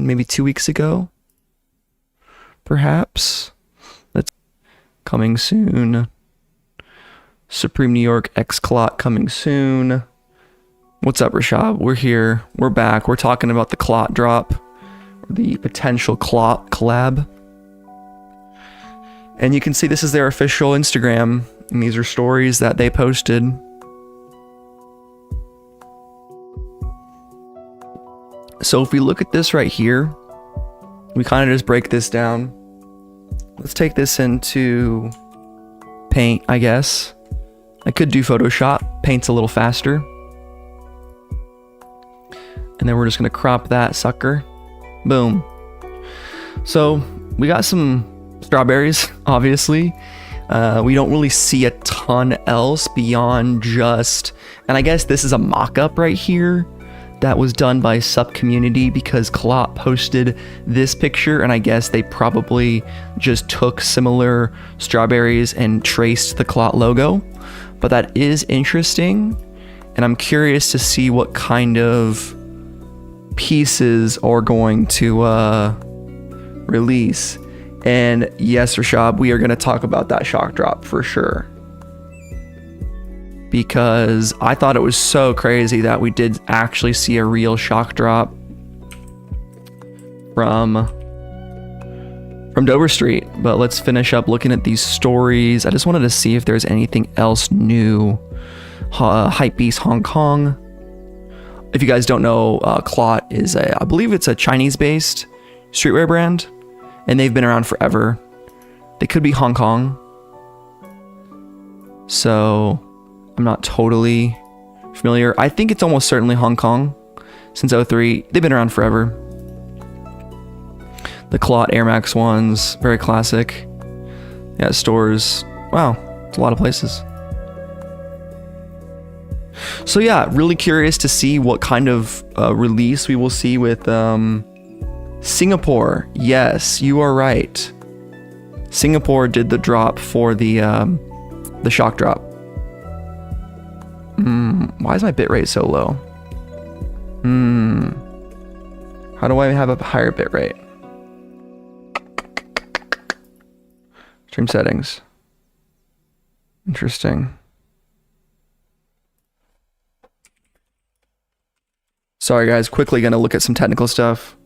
maybe 2 weeks ago, perhaps. That's coming soon. Supreme New York X CLOT coming soon. What's up, Rashad? We're here. We're back. We're talking about the CLOT drop, the potential CLOT collab. And you can see this is their official Instagram, and these are stories that they posted. So if we look at this right here, we kind of just break this down. Let's take this into Paint, I guess. I could do Photoshop. Paint's a little faster. And then we're just gonna crop that sucker. Boom. So we got some strawberries, obviously. We don't really see a ton else beyond just, and I guess this is a mock-up right here that was done by SupCommunity because CLOT posted this picture, and I guess they probably just took similar strawberries and traced the CLOT logo. But that is interesting, and I'm curious to see what kind of pieces are going to release. And yes, Rashad, we are going to talk about that shock drop for sure, because I thought it was so crazy that we did actually see a real shock drop from Dover Street. But let's finish up looking at these stories. I just wanted to see if there's anything else new. Hypebeast Hong Kong. If you guys don't know, CLOT is I believe it's a Chinese-based streetwear brand, and they've been around forever. They could be Hong Kong, so I'm not totally familiar. I think it's almost certainly Hong Kong since 03. They've been around forever. The CLOT Air Max ones, very classic. Yeah, stores. Wow, it's a lot of places. So yeah, really curious to see what kind of release we will see with Singapore. Yes, you are right. Singapore did the drop for the shock drop. Why is my bitrate so low? How do I have a higher bitrate? Stream settings. Interesting. Sorry guys, quickly gonna look at some technical stuff.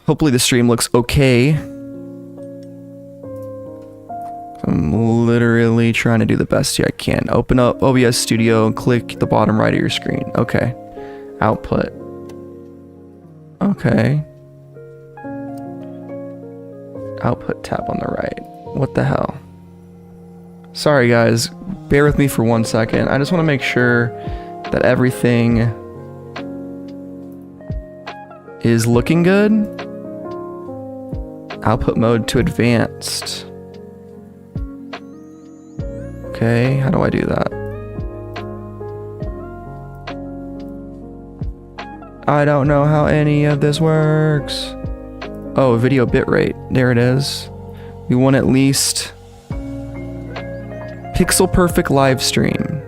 Hopefully the stream looks okay. I'm literally trying to do the best here I can. Open up OBS Studio and click the bottom right of your screen. Okay. Output. Okay. Output tab on the right. What the hell? Sorry guys, bear with me for 1 second. I just want to make sure that everything is looking good. Output mode to advanced. Okay, how do I do that? I don't know how any of this works. Oh, video bitrate. There it is. We want at least pixel perfect live stream.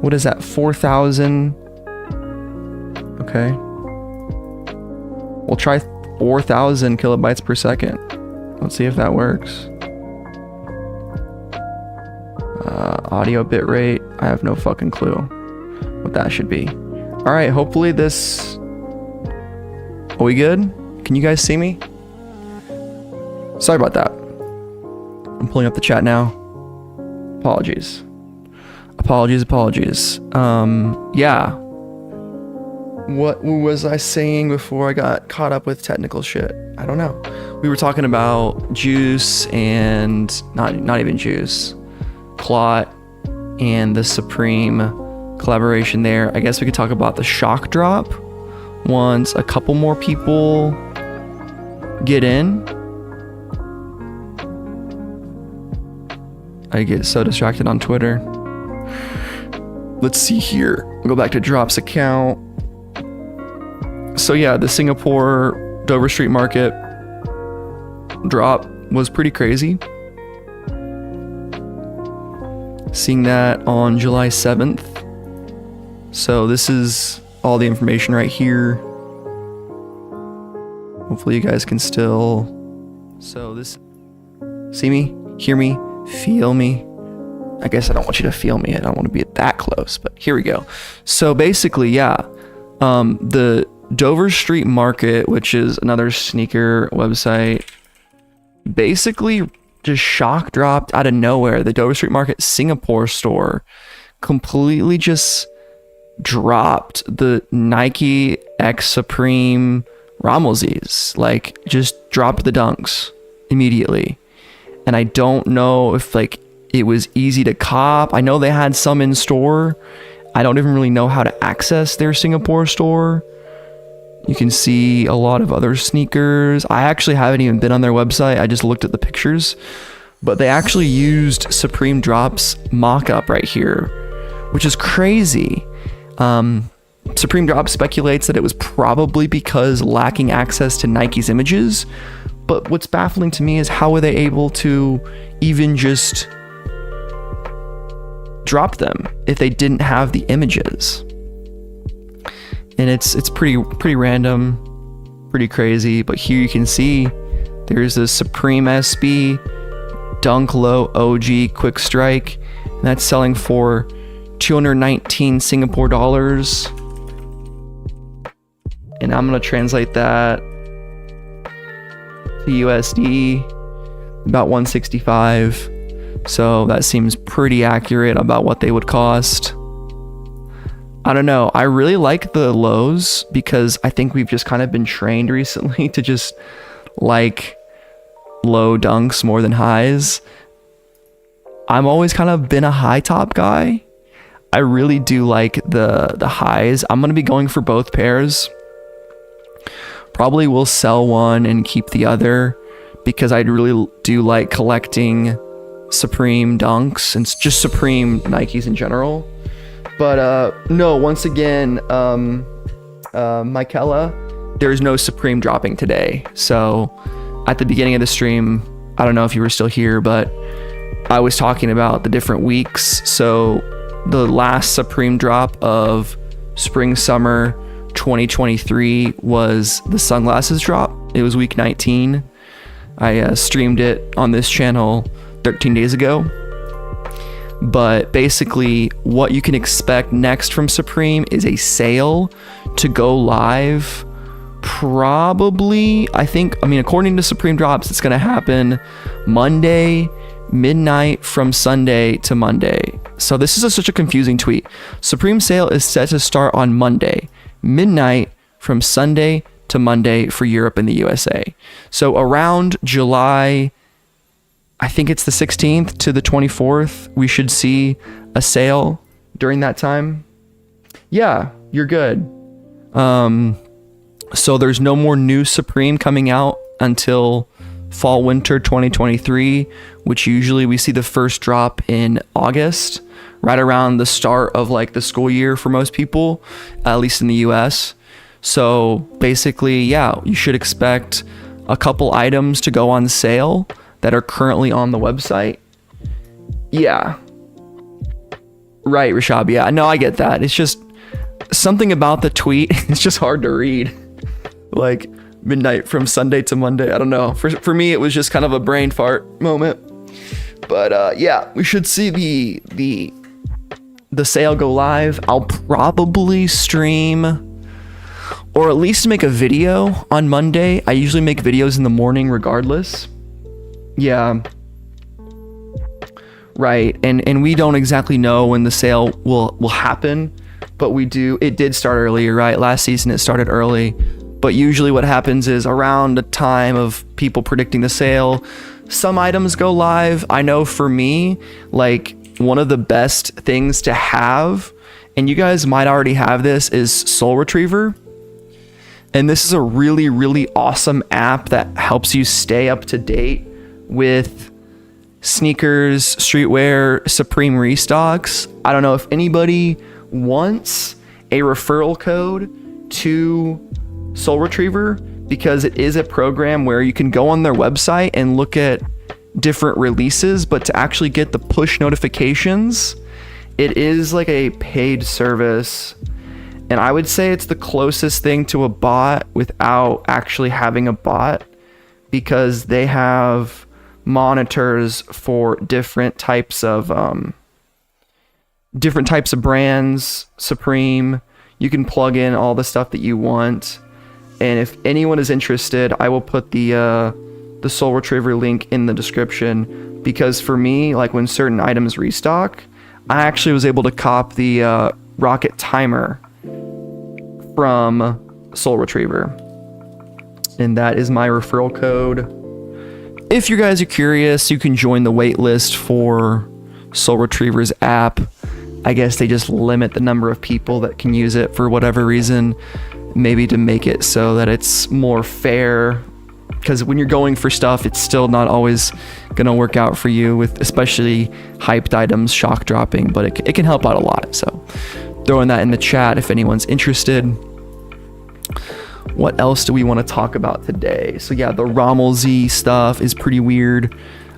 What is that? 4,000. Okay. We'll try 4,000 kilobytes per second. Let's see if that works. Audio bitrate. I have no fucking clue what that should be. All right. Hopefully this. Are we good? Can you guys see me? Sorry about that. I'm pulling up the chat now. Apologies. Apologies. Yeah. What was I saying before I got caught up with technical shit? I don't know. We were talking about Juice and not even Juice. CLOT and the Supreme collaboration there. I guess we could talk about the shock drop once a couple more people get in. I get so distracted on Twitter. Let's see here. I'll go back to Drop's account. So yeah, the Singapore Dover Street Market drop was pretty crazy. Seeing that on July 7th. So this is all the information right here. Hopefully you guys can still, so this, see me, hear me, feel me. I guess I don't want you to feel me. I don't want to be that close, but here we go. So basically, yeah, the Dover Street Market, which is another sneaker website, basically just shock dropped out of nowhere. The Dover Street Market Singapore store completely just dropped the Nike X Supreme Ramelsies, like just dropped the dunks immediately. And I don't know if like it was easy to cop. I know they had some in store. I don't even really know how to access their Singapore store. You can see a lot of other sneakers. I actually haven't even been on their website. I just looked at the pictures, but they actually used Supreme Drops mock-up right here, which is crazy. Supreme Drops speculates that it was probably because lacking access to Nike's images, but what's baffling to me is how were they able to even just drop them if they didn't have the images? And it's pretty random, pretty crazy. But here you can see there's the Supreme SB Dunk Low OG Quick Strike, and that's selling for 219 Singapore dollars. And I'm gonna translate that to USD, about 165. So that seems pretty accurate about what they would cost. I don't know. I really like the lows because I think we've just kind of been trained recently to just like low dunks more than highs. I'm always kind of been a high top guy. I really do like the highs. I'm going to be going for both pairs. Probably will sell one and keep the other because I really do like collecting Supreme dunks and just Supreme Nikes in general. But no, once again, Michaela, there's no Supreme dropping today. So at the beginning of the stream, I don't know if you were still here, but I was talking about the different weeks. So the last Supreme drop of spring summer 2023 was the sunglasses drop. It was week 19. I streamed it on this channel 13 days ago. But basically what you can expect next from Supreme is a sale to go live probably, according to Supreme Drops, it's going to happen Monday midnight from Sunday to Monday. So this is such a confusing tweet. Supreme sale is set to start on Monday midnight from Sunday to Monday for Europe and the USA. So around July, I think it's the 16th to the 24th, we should see a sale during that time. Yeah, you're good. So there's no more new Supreme coming out until fall winter 2023, which usually we see the first drop in August, right around the start of like the school year for most people, at least in the US. So basically, yeah, you should expect a couple items to go on sale that are currently on the website. Yeah. Right, Rashab. Yeah, no, I get that. It's just something about the tweet. It's just hard to read. Like midnight from Sunday to Monday. I don't know. For me, it was just kind of a brain fart moment. But yeah, we should see the sale go live. I'll probably stream or at least make a video on Monday. I usually make videos in the morning regardless. Yeah. Right. And we don't exactly know when the sale will happen, but it did start earlier, right? Last season it started early, but usually what happens is around the time of people predicting the sale, some items go live. I know for me, like one of the best things to have, and you guys might already have this, is Soul Retriever. And this is a really, really awesome app that helps you stay up to date with sneakers, streetwear, Supreme restocks. I don't know if anybody wants a referral code to Soul Retriever, because it is a program where you can go on their website and look at different releases, but to actually get the push notifications It is like a paid service, and I would say it's the closest thing to a bot without actually having a bot, because they have monitors for different types of brands. Supreme, you can plug in all the stuff that you want, and if anyone is interested, I will put the Soul Retriever link in the description, because for me, like when certain items restock, I actually was able to cop the rocket timer from Soul Retriever, and that is my referral code. If you guys are curious, you can join the waitlist for Soul Retriever's app. I guess they just limit the number of people that can use it for whatever reason, maybe to make it so that it's more fair, because when you're going for stuff, it's still not always gonna work out for you, with especially hyped items shock dropping, but it can help out a lot. So throwing that in the chat if anyone's interested. What else do we want to talk about today? So yeah, the Rommel Z stuff is pretty weird.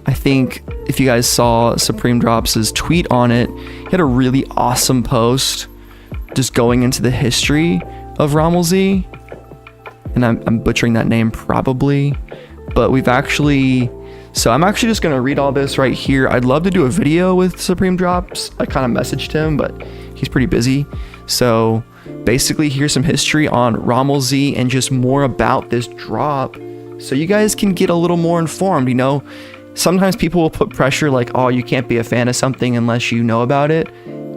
I think if you guys saw Supreme Drops' tweet on it, he had a really awesome post just going into the history of Rommel Z. And I'm butchering that name probably, but I'm actually just going to read all this right here. I'd love to do a video with Supreme Drops. I kind of messaged him, but he's pretty busy. So basically, here's some history on Rommel Z and just more about this drop, so you guys can get a little more informed. You know, sometimes people will put pressure like, oh, you can't be a fan of something unless you know about it.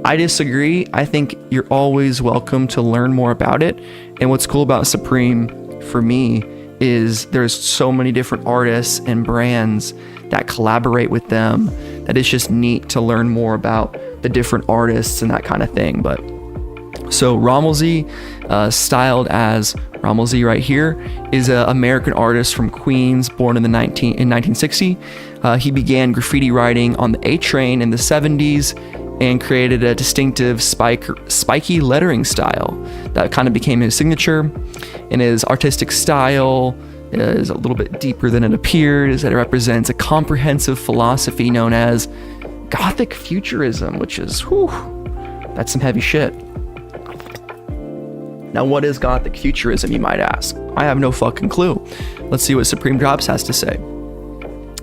I disagree. I think you're always welcome to learn more about it. And what's cool about Supreme for me is there's so many different artists and brands that collaborate with them that it's just neat to learn more about the different artists and that kind of thing. But so Rommel Z, styled as Rommel Z right here, is an American artist from Queens, born in 1960. He began graffiti writing on the A train in the 70s and created a distinctive spiky lettering style that kind of became his signature. And his artistic style is a little bit deeper than it appears, that it represents a comprehensive philosophy known as Gothic Futurism, which is, that's some heavy shit. Now, what is Gothic Futurism, you might ask? I have no fucking clue. Let's see what Supreme Drops has to say.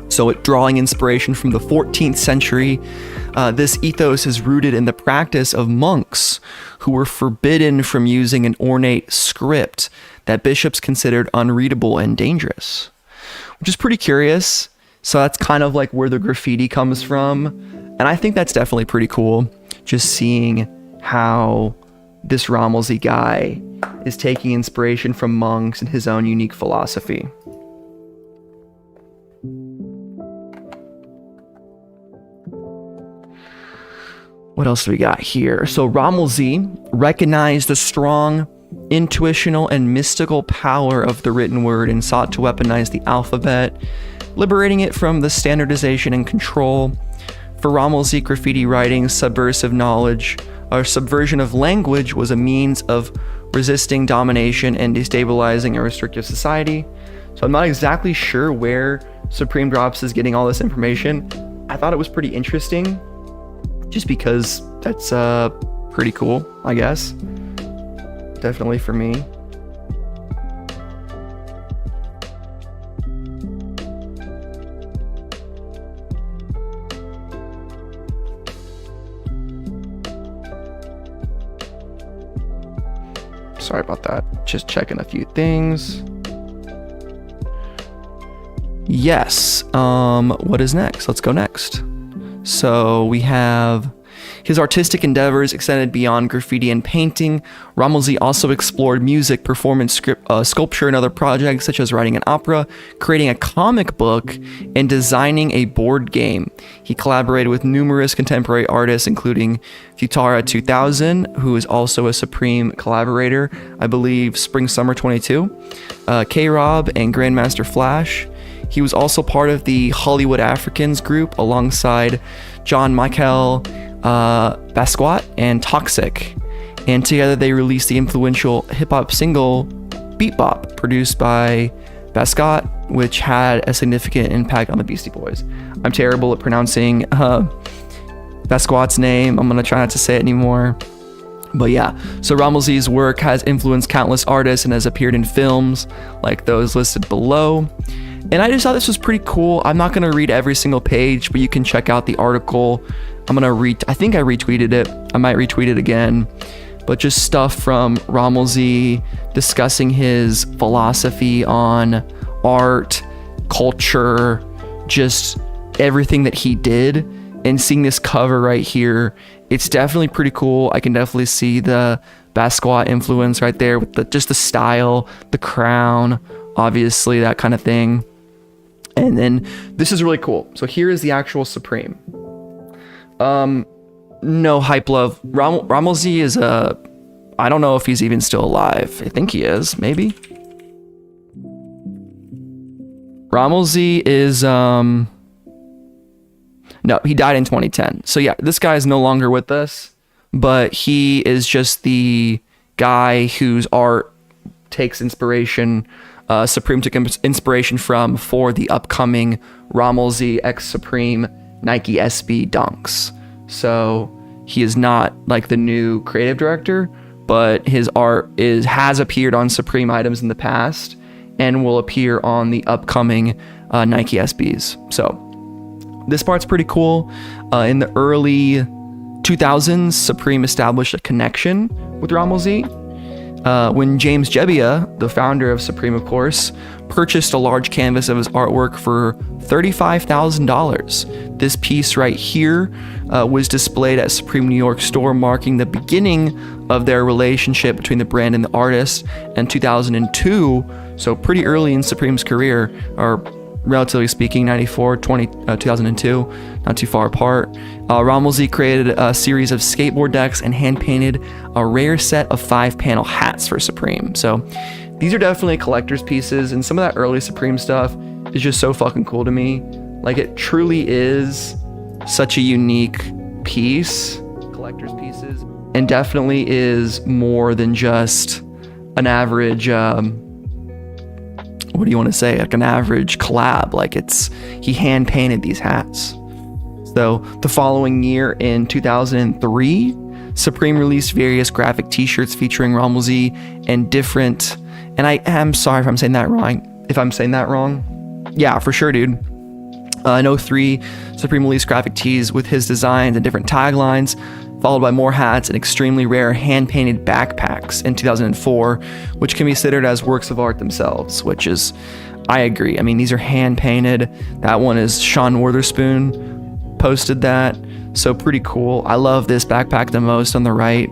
So, drawing inspiration from the 14th century, this ethos is rooted in the practice of monks who were forbidden from using an ornate script that bishops considered unreadable and dangerous, which is pretty curious. So that's kind of like where the graffiti comes from. And I think that's definitely pretty cool, just seeing how this Rommel Z guy is taking inspiration from monks and his own unique philosophy. What else do we got here? So Rommel Z recognized the strong intuitional and mystical power of the written word and sought to weaponize the alphabet, liberating it from the standardization and control. For Rommel Z, graffiti writing, subversive knowledge, or subversion of language was a means of resisting domination and destabilizing a restrictive society. So I'm not exactly sure where Supreme Drops is getting all this information. I thought it was pretty interesting, just because that's pretty cool, I guess. Definitely for me. Sorry about that. Just checking a few things. Yes. What is next? Let's go next. So we have his artistic endeavors extended beyond graffiti and painting. Rommel Z also explored music, performance, sculpture, and other projects such as writing an opera, creating a comic book, and designing a board game. He collaborated with numerous contemporary artists, including Futara 2000, who is also a Supreme collaborator, I believe Spring Summer 22, K-Rob, and Grandmaster Flash. He was also part of the Hollywood Africans group alongside John Michael Basquiat and Toxic, and together they released the influential hip-hop single Beat Bop, produced by Basquiat, which had a significant impact on the Beastie Boys. I'm terrible at pronouncing Basquiat's name. I'm gonna try not to say it anymore. But yeah, so Rammellzie's work has influenced countless artists and has appeared in films like those listed below. And I just thought this was pretty cool. I'm not gonna read every single page, but you can check out the article. I'm gonna I think I retweeted it. I might retweet it again. But just stuff from Rammellzie discussing his philosophy on art, culture, just everything that he did. And seeing this cover right here, it's definitely pretty cool. I can definitely see the Basquiat influence right there with just the style, the crown, obviously, that kind of thing. And then this is really cool. So here is the actual Supreme. No hype love. Rammellzie is I don't know if he's even still alive. I think he is, maybe. Rammellzie is, no, he died in 2010. So yeah, this guy is no longer with us, but he is just the guy whose art takes inspiration, Supreme took inspiration from for the upcoming Rammellzie X Supreme Nike SB Dunks. So he is not like the new creative director, but his art has appeared on Supreme items in the past and will appear on the upcoming Nike SBs. So this part's pretty cool. In the early 2000s, Supreme established a connection with Rammellzie. When James Jebbia, the founder of Supreme, of course, purchased a large canvas of his artwork for $35,000. This piece right here was displayed at Supreme New York store, marking the beginning of their relationship between the brand and the artist. In 2002, so pretty early in Supreme's career, or relatively speaking, 2002, not too far apart. Rammellzie created a series of skateboard decks and hand-painted a rare set of 5-panel hats for Supreme. So these are definitely collector's pieces, and some of that early Supreme stuff is just so fucking cool to me. Like, it truly is such a unique piece, collector's pieces, and definitely is more than just an average, what do you want to say? Like an average collab. Like, he hand painted these hats. So the following year in 2003, Supreme released various graphic t-shirts featuring Rammellzie and different, and I am sorry if I'm saying that wrong. Yeah, for sure, dude. In 03, Supreme released graphic tees with his designs and different taglines, followed by more hats and extremely rare hand-painted backpacks in 2004, which can be considered as works of art themselves, which is, I agree. I mean, these are hand-painted. That one is Sean Witherspoon posted that, so pretty cool. I love this backpack the most on the right.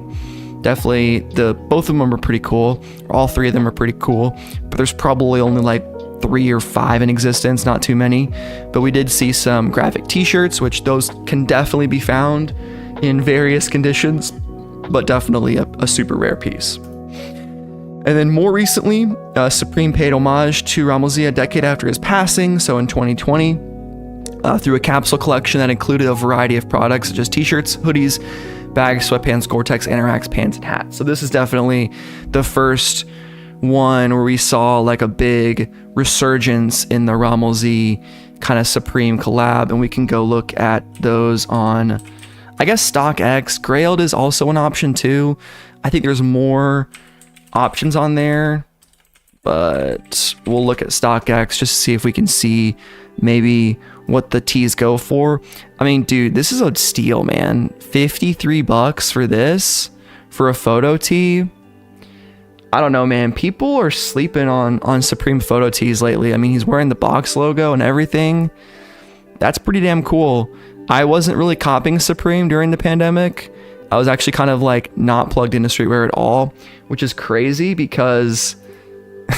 Definitely, both of them are pretty cool. All three of them are pretty cool, but there's probably only like 3 or 5 in existence, not too many. But we did see some graphic t-shirts, which those can definitely be found in various conditions, but definitely a super rare piece. And then more recently, Supreme paid homage to Rammellzie a decade after his passing, so in 2020, through a capsule collection that included a variety of products such as t-shirts, hoodies, bags, sweatpants, Gore-Tex, Anorax, pants, and hats. So this is definitely the first one where we saw like a big resurgence in the Rammellzie kind of Supreme collab, and we can go look at those on, I guess, StockX. Grailed is also an option too. I think there's more options on there, but we'll look at StockX just to see if we can see maybe what the tees go for. I mean, dude, this is a steal, man. $53 for this, for a photo tee. I don't know, man. People are sleeping on Supreme photo tees lately. I mean, he's wearing the box logo and everything. That's pretty damn cool. I wasn't really copying Supreme during the pandemic. I was actually kind of like not plugged into streetwear at all, which is crazy because,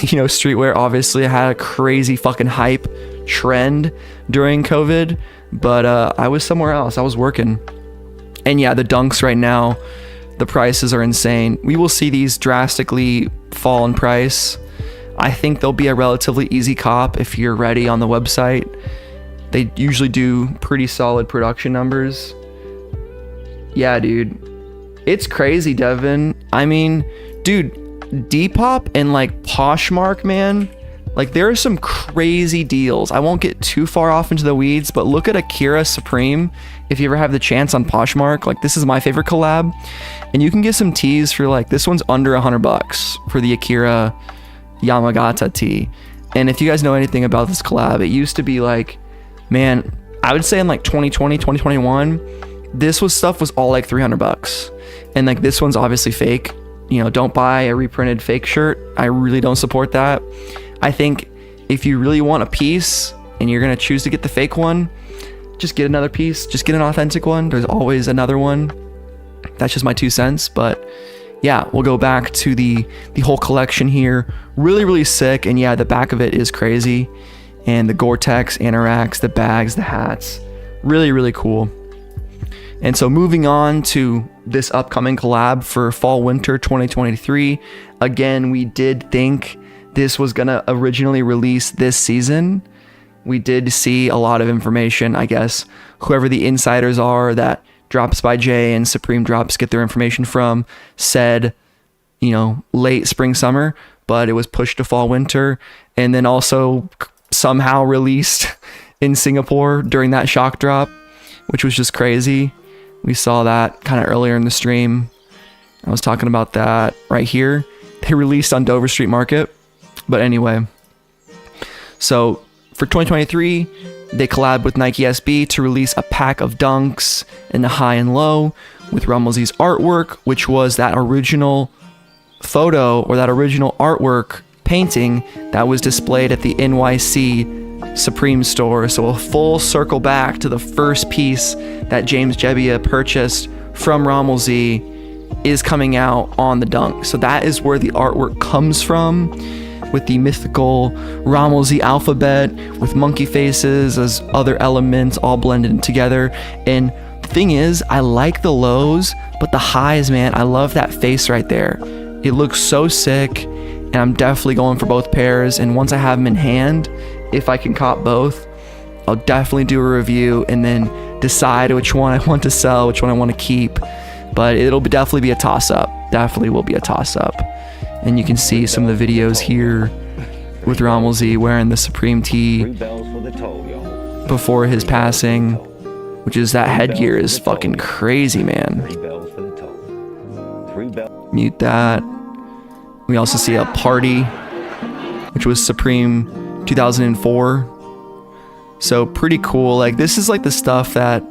you know, streetwear obviously had a crazy fucking hype trend during COVID, but I was somewhere else. I was working. And yeah, the Dunks right now, the prices are insane. We will see these drastically fall in price. I think they'll be a relatively easy cop if you're ready on the website. They usually do pretty solid production numbers. Yeah, dude. It's crazy, Devin. I mean, dude, Depop and like Poshmark, man, Like, there are some crazy deals. I won't get too far off into the weeds, but look at Akira Supreme if you ever have the chance on Poshmark. Like, this is my favorite collab, and you can get some tees for like, this one's under $100 for the Akira Yamagata tee. And if you guys know anything about this collab, it used to be like, man, I would say in like 2020, 2021, this stuff was all like $300. And like, this one's obviously fake. You know, don't buy a reprinted fake shirt. I really don't support that. I think if you really want a piece and you're going to choose to get the fake one, just get another piece. Just get an authentic one. There's always another one. That's just my 2 cents. But yeah, we'll go back to the whole collection here. Really, really sick. And yeah, the back of it is crazy. And the Gore-Tex, Anoraks, the bags, the hats. Really, really cool. And so moving on to this upcoming collab for fall winter 2023. Again, we did think this was gonna originally release this season. We did see a lot of information, I guess, whoever the insiders are that Drops by Jay and Supreme Drops get their information from, said, you know, late spring, summer, but it was pushed to fall winter, and then also somehow released in Singapore during that shock drop, which was just crazy. We saw that kind of earlier in the stream. I was talking about that right here. They released on Dover Street Market. But anyway, so for 2023, they collabed with Nike SB to release a pack of dunks in the high and low with Rummelzy's artwork, which was that original photo or that original artwork painting that was displayed at the NYC Supreme store. So a full circle back to the first piece that James Jebbia purchased from Rummelzy is coming out on the dunk. So that is where the artwork comes from, with the mythical Rummelzy alphabet with monkey faces as other elements all blended together. And the thing is, I like the lows, but the highs, man, I love that face right there. It looks so sick, and I'm definitely going for both pairs. And once I have them in hand, if I can cop both, I'll definitely do a review and then decide which one I want to sell, which one I want to keep. But it'll definitely be a toss-up. Definitely will be a toss-up. And you can see some of the videos here with Rummelzy wearing the Supreme tee before his passing, which is that headgear is fucking crazy, man. Mute that. We also see a party, which was Supreme 2004. So pretty cool. Like, this is like the stuff that,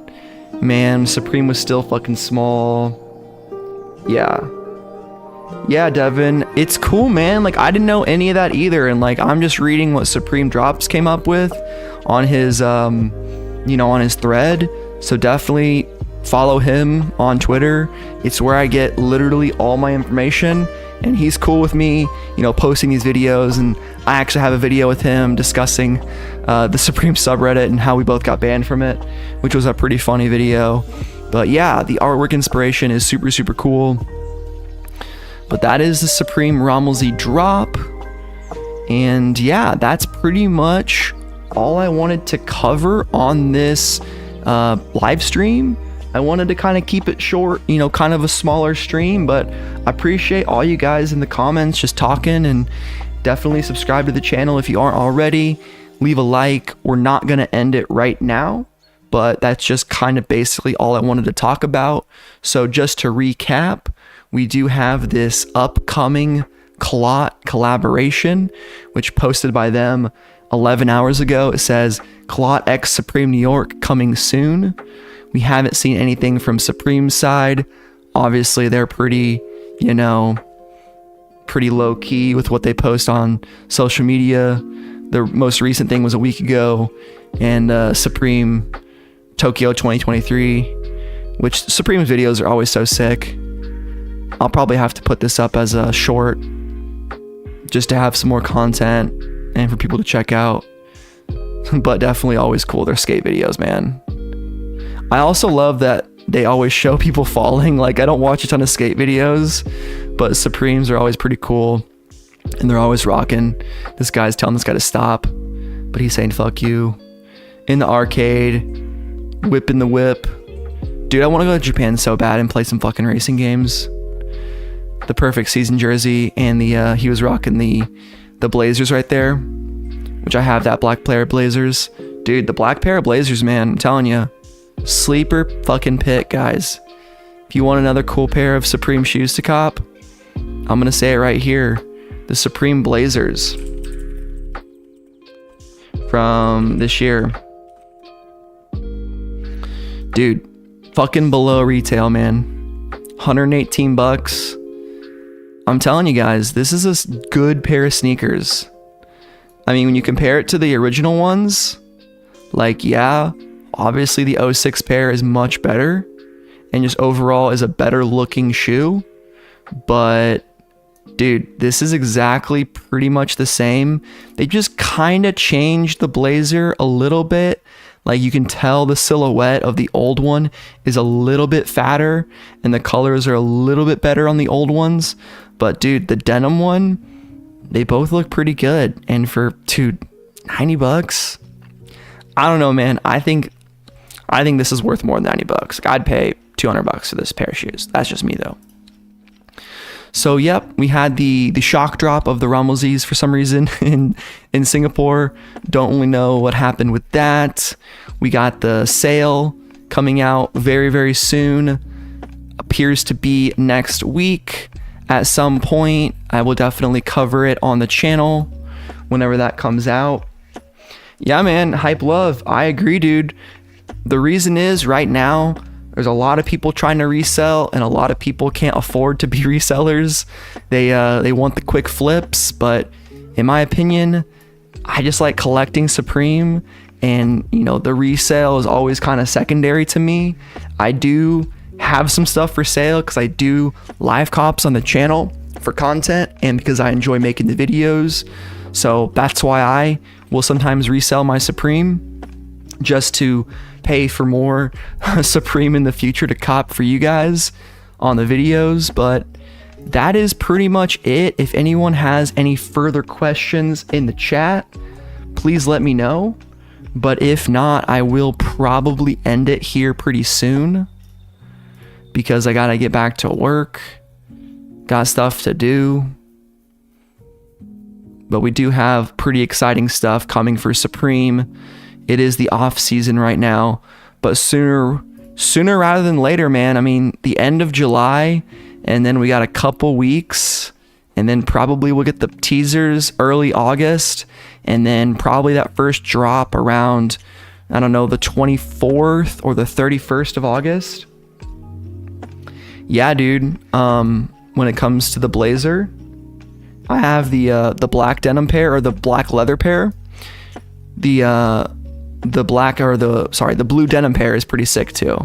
man, Supreme was still fucking small. Yeah, Devin, it's cool, man. Like, I didn't know any of that either, and like, I'm just reading what Supreme Drops came up with on his you know, on his thread. So definitely follow him on Twitter. It's where I get literally all my information, and he's cool with me, you know, posting these videos. And I actually have a video with him discussing the Supreme subreddit and how we both got banned from it, which was a pretty funny video. But yeah, the artwork inspiration is super, super cool. But that is the Supreme Rummelzy drop. And yeah, that's pretty much all I wanted to cover on this live stream. I wanted to kind of keep it short, you know, kind of a smaller stream, but I appreciate all you guys in the comments just talking, and definitely subscribe to the channel if you aren't already. Leave a like. We're not going to end it right now, but that's just kind of basically all I wanted to talk about. So just to recap, we do have this upcoming CLOT collaboration, which posted by them 11 hours ago. It says CLOT X Supreme New York coming soon. We haven't seen anything from Supreme's side. Obviously, they're pretty, you know, pretty low key with what they post on social media. The most recent thing was a week ago, and Supreme Tokyo 2023, which Supreme's videos are always so sick. I'll probably have to put this up as a short just to have some more content and for people to check out. But definitely always cool, their skate videos, man. I also love that they always show people falling. Like, I don't watch a ton of skate videos, but Supremes are always pretty cool, and they're always rocking. This guy's telling this guy to stop, but he's saying fuck you. In the arcade, whipping the whip. Dude, I want to go to Japan so bad and play some fucking racing games. The perfect season jersey, and the he was rocking the Blazers right there. which I have that black pair of Blazers. Dude, the black pair of Blazers, man, I'm telling you, sleeper fucking pick, guys. If you want another cool pair of Supreme shoes to cop, I'm gonna say it right here, the Supreme Blazers from this year. Dude, fucking below retail, man. 118 bucks. I'm telling you guys, this is a good pair of sneakers. I mean, when you compare it to the original ones, like, yeah, obviously the 06 pair is much better and just overall is a better looking shoe. But dude, this is exactly pretty much the same. They just kind of changed the blazer a little bit. Like, you can tell the silhouette of the old one is a little bit fatter and the colors are a little bit better on the old ones. But dude, the denim one, they both look pretty good. And for, dude, 90 bucks? I don't know, man. I think this is worth more than 90 bucks. Like, I'd pay 200 bucks for this pair of shoes. That's just me though. So yep, we had the shock drop of the Rummelsies for some reason in Singapore. Don't really know what happened with that. We got the sale coming out very, very soon. Appears to be next week at some point. I will definitely cover it on the channel whenever that comes out. Yeah, man, hype love. I agree, dude. The reason is right now, there's a lot of people trying to resell and a lot of people can't afford to be resellers. They want the quick flips, but in my opinion, I just like collecting Supreme, and you know, the resale is always kind of secondary to me. I do have some stuff for sale because I do live cops on the channel for content and because I enjoy making the videos. So that's why I will sometimes resell my Supreme just to pay for more Supreme in the future to cop for you guys on the videos. But that is pretty much it. If anyone has any further questions in the chat, please let me know. But if not, I will probably end it here pretty soon because I gotta get back to work, got stuff to do. But we do have pretty exciting stuff coming for Supreme. It is the off season right now, but sooner rather than later, man. I mean, the end of July, and then we got a couple weeks, and then probably we'll get the teasers early August, and then probably that first drop around, I don't know, the 24th or the 31st of August. Yeah, dude. When it comes to the blazer, I have the black denim pair, or the black leather pair. The blue denim pair is pretty sick too.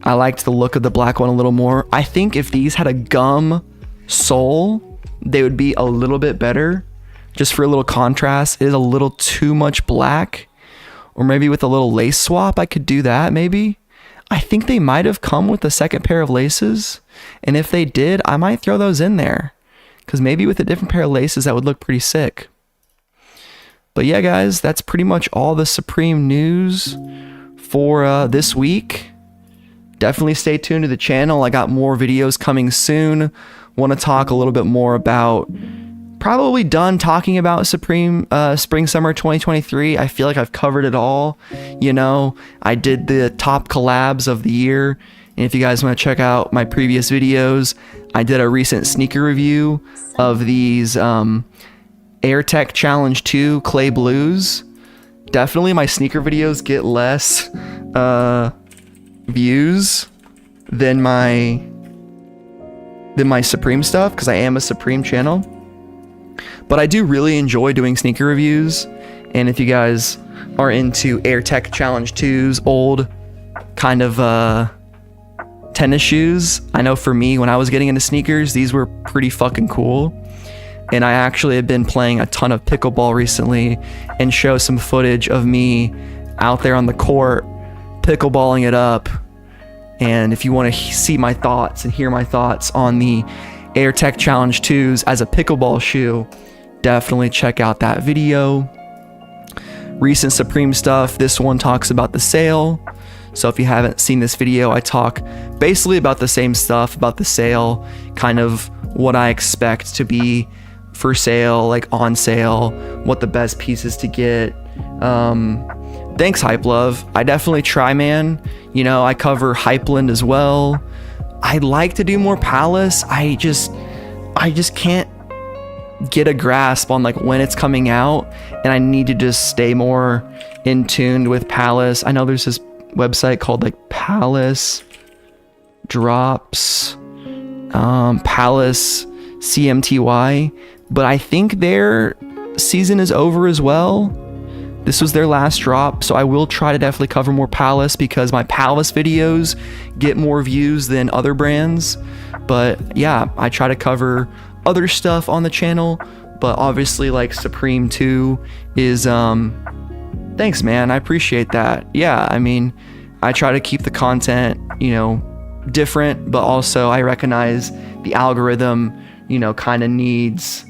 I liked the look of the black one a little more. I think if these had a gum sole, they would be a little bit better, just for a little contrast. It is a little too much black, or maybe with a little lace swap, I could do that maybe. I think they might have come with a second pair of laces, and if they did, I might throw those in there, because maybe with a different pair of laces, that would look pretty sick. But yeah, guys, that's pretty much all the Supreme news for this week. Definitely stay tuned to the channel. I got more videos coming soon. Want to talk a little bit more about, probably done talking about Supreme Spring Summer 2023. I feel like I've covered it all. You know, I did the top collabs of the year. And if you guys want to check out my previous videos, I did a recent sneaker review of these AirTech Challenge 2 Clay Blues. Definitely my sneaker videos get less views than my Supreme stuff, because I am a Supreme channel. But I do really enjoy doing sneaker reviews, and if you guys are into AirTech Challenge 2's old kind of tennis shoes, I know for me, when I was getting into sneakers, these were pretty fucking cool. And I actually have been playing a ton of pickleball recently, and show some footage of me out there on the court pickleballing it up. And if you want to see my thoughts and hear my thoughts on the AirTech Challenge 2s as a pickleball shoe, definitely check out that video. Recent Supreme stuff, this one talks about the sale. So if you haven't seen this video, I talk basically about the same stuff about the sale, kind of what I expect to be for sale, like on sale, what the best pieces to get. Thanks, Hype Love. I definitely try, man. You know, I cover Hypeland as well. I'd like to do more Palace. I just can't get a grasp on like when it's coming out, and I need to just stay more in tune with Palace. I know there's this website called like Palace Drops, Palace CMTY, but I think their season is over as well. This was their last drop, so I will try to definitely cover more Palace because my Palace videos get more views than other brands. But yeah, I try to cover other stuff on the channel, but obviously like Supreme 2 is thanks, man, I appreciate that. Yeah, I mean, I try to keep the content, you know, different, but also I recognize the algorithm, you know, kind of needs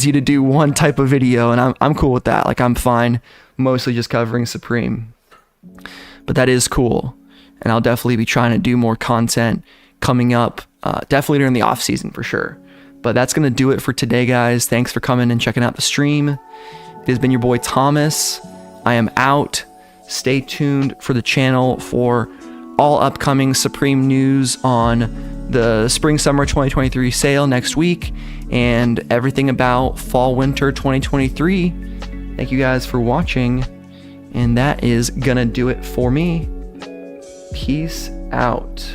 you to do one type of video, and I'm cool with that. Like, I'm fine mostly just covering Supreme, but that is cool, and I'll definitely be trying to do more content coming up, definitely during the off season for sure. But that's gonna do it for today, guys. Thanks for coming and checking out the stream. It has been your boy Thomas. I am out. Stay tuned for the channel for all upcoming Supreme news on the Spring Summer 2023 sale next week and everything about Fall Winter 2023. Thank you guys for watching, and that is gonna do it for me. Peace out.